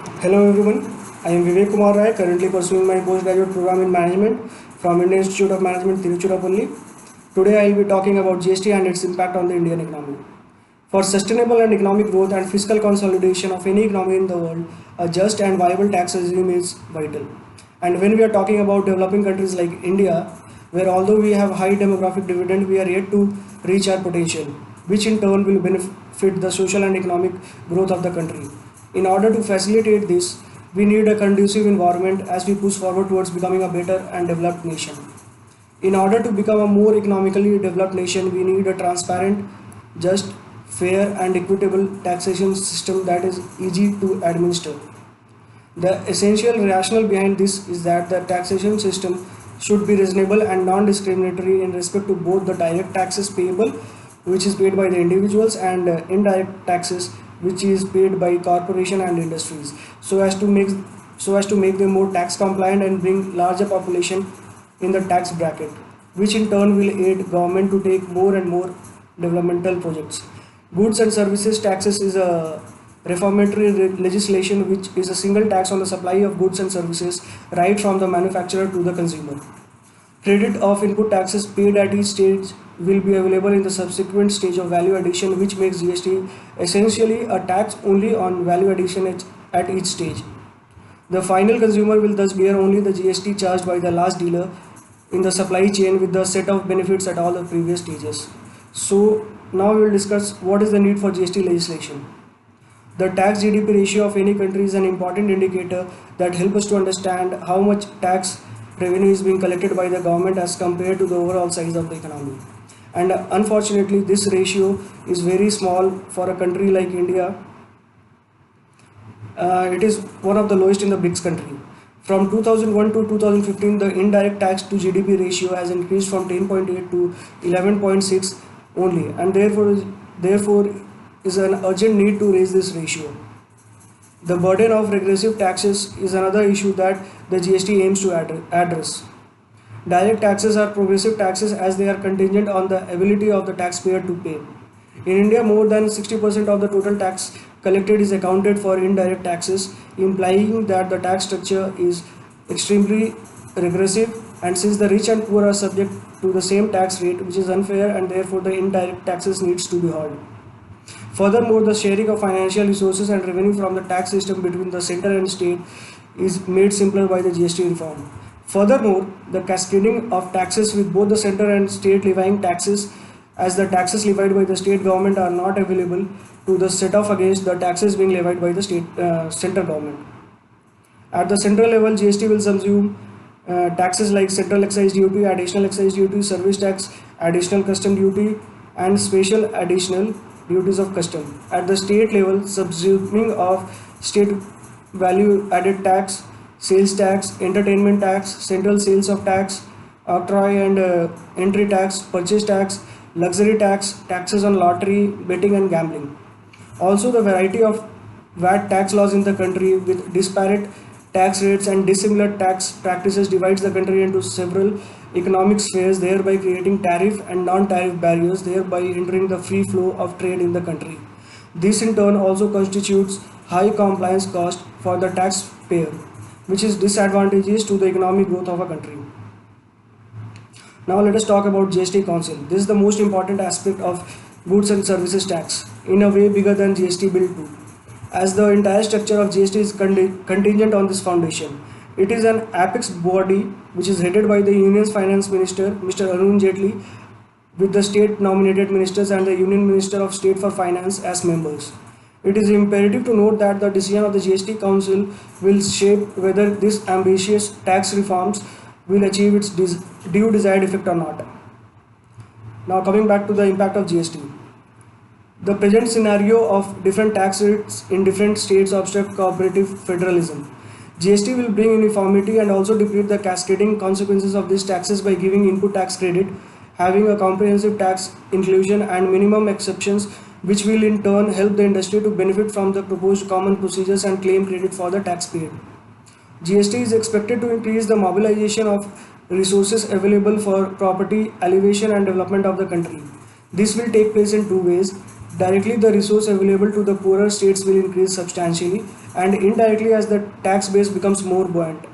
Hello everyone, I am Vivek Kumar Rai, currently pursuing my postgraduate program in management from Indian Institute of Management, Tiruchirappalli. Today I will be talking about GST and its impact on the Indian economy. For sustainable and economic growth and fiscal consolidation of any economy in the world, a just and viable tax regime is vital. And when we are talking about developing countries like India, where although we have high demographic dividend, we are yet to reach our potential, which in turn will benefit the social and economic growth of the country. In order to facilitate this, we need a conducive environment as we push forward towards becoming a better and developed nation. In order to become a more economically developed nation, we need a transparent, just, fair, and equitable taxation system that is easy to administer. The essential rationale behind this is that the taxation system should be reasonable and non-discriminatory in respect to both the direct taxes payable, which is paid by the individuals, and indirect taxes, which is paid by corporation and industries, so as to make them more tax compliant and bring larger population in the tax bracket, which in turn will aid government to take more and more developmental projects. Goods and services taxes is a reformatory legislation which is a single tax on the supply of goods and services right from the manufacturer to the consumer. Credit of input taxes paid at each stage will be available in the subsequent stage of value addition, which makes GST essentially a tax only on value addition at each stage. The final consumer will thus bear only the GST charged by the last dealer in the supply chain with the set of benefits at all the previous stages. So now we will discuss what is the need for GST legislation. The tax GDP ratio of any country is an important indicator that helps us to understand how much tax revenue is being collected by the government as compared to the overall size of the economy. And unfortunately, this ratio is very small for a country like India. It is one of the lowest in the BRICS country. From 2001 to 2015, the indirect tax to GDP ratio has increased from 10.8 to 11.6 only, and therefore is an urgent need to raise this ratio. The burden of regressive taxes is another issue that the GST aims to address. Direct taxes are progressive taxes as they are contingent on the ability of the taxpayer to pay. In India, more than 60% of the total tax collected is accounted for indirect taxes, implying that the tax structure is extremely regressive, and since the rich and poor are subject to the same tax rate, which is unfair, and therefore the indirect taxes needs to be heard. Furthermore, the sharing of financial resources and revenue from the tax system between the center and state is made simpler by the GST reform. Furthermore, the cascading of taxes with both the center and state levying taxes, as the taxes levied by the state government are not available to the set off against the taxes being levied by the center government. At the central level, GST will subsume taxes like central excise duty, additional excise duty, service tax, additional custom duty, and special additional duties of custom. At the state level, subsuming of state value added tax, sales tax, entertainment tax, central sales of tax, octroi and entry tax, purchase tax, luxury tax, taxes on lottery, betting and gambling. Also, the variety of VAT tax laws in the country with disparate tax rates and dissimilar tax practices divides the country into several economic spheres, thereby creating tariff and non-tariff barriers, thereby hindering the free flow of trade in the country. This in turn also constitutes high compliance cost for the taxpayer, which is disadvantageous to the economic growth of a country. Now let us talk about GST Council. This is the most important aspect of goods and services tax, in a way bigger than GST Bill 2, as the entire structure of GST is contingent on this foundation. It is an apex body which is headed by the Union's Finance Minister, Mr. Arun Jaitley, with the state nominated ministers and the Union Minister of State for Finance as members. It is imperative to note that the decision of the GST Council will shape whether these ambitious tax reforms will achieve its due desired effect or not. Now coming back to the impact of GST. The present scenario of different tax rates in different states obstruct cooperative federalism. GST will bring uniformity and also deplete the cascading consequences of these taxes by giving input tax credit, having a comprehensive tax inclusion and minimum exceptions, which will in turn help the industry to benefit from the proposed common procedures and claim credit for the tax paid. GST is expected to increase the mobilization of resources available for property elevation and development of the country. This will take place in two ways. Directly, the resource available to the poorer states will increase substantially, and indirectly, as the tax base becomes more buoyant.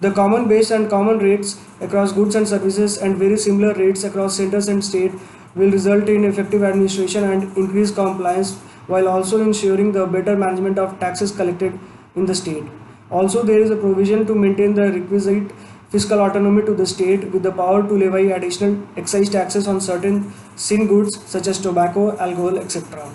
The common base and common rates across goods and services and very similar rates across centers and state will result in effective administration and increased compliance, while also ensuring the better management of taxes collected in the state. Also, there is a provision to maintain the requisite fiscal autonomy to the state with the power to levy additional excise taxes on certain sin goods such as tobacco, alcohol, etc.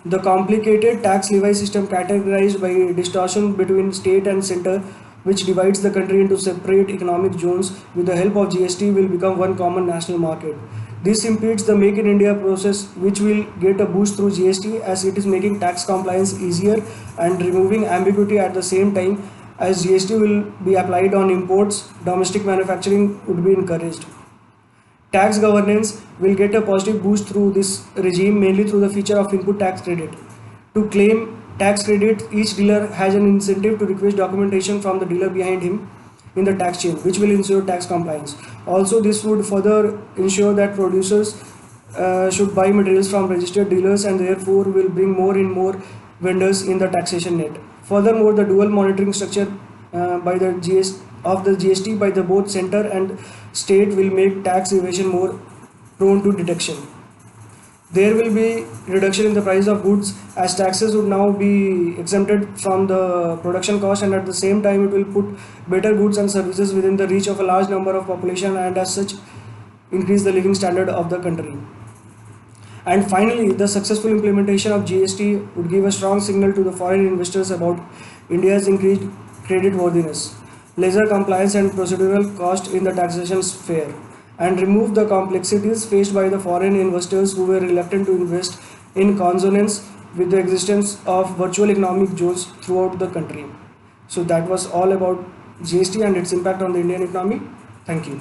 The complicated tax levy system categorized by distortion between state and center, which divides the country into separate economic zones with the help of GST, will become one common national market. This impedes the Make in India process, which will get a boost through GST, as it is making tax compliance easier and removing ambiguity at the same time. As GST will be applied on imports, domestic manufacturing would be encouraged. Tax governance will get a positive boost through this regime, mainly through the feature of input tax credit. To claim tax credit, each dealer has an incentive to request documentation from the dealer behind him in the tax chain, which will ensure tax compliance. Also, this would further ensure that producers should buy materials from registered dealers, and therefore will bring more and more vendors in the taxation net. Furthermore, the dual monitoring structure by the GST by the both center and state will make tax evasion more prone to detection. There will be reduction in the price of goods, as taxes would now be exempted from the production cost, and at the same time it will put better goods and services within the reach of a large number of population, and as such increase the living standard of the country. And finally, the successful implementation of GST would give a strong signal to the foreign investors about India's increased credit worthiness, lesser compliance and procedural cost in the taxation sphere, and remove the complexities faced by the foreign investors who were reluctant to invest, in consonance with the existence of virtual economic zones throughout the country. So that was all about GST and its impact on the Indian economy. Thank you.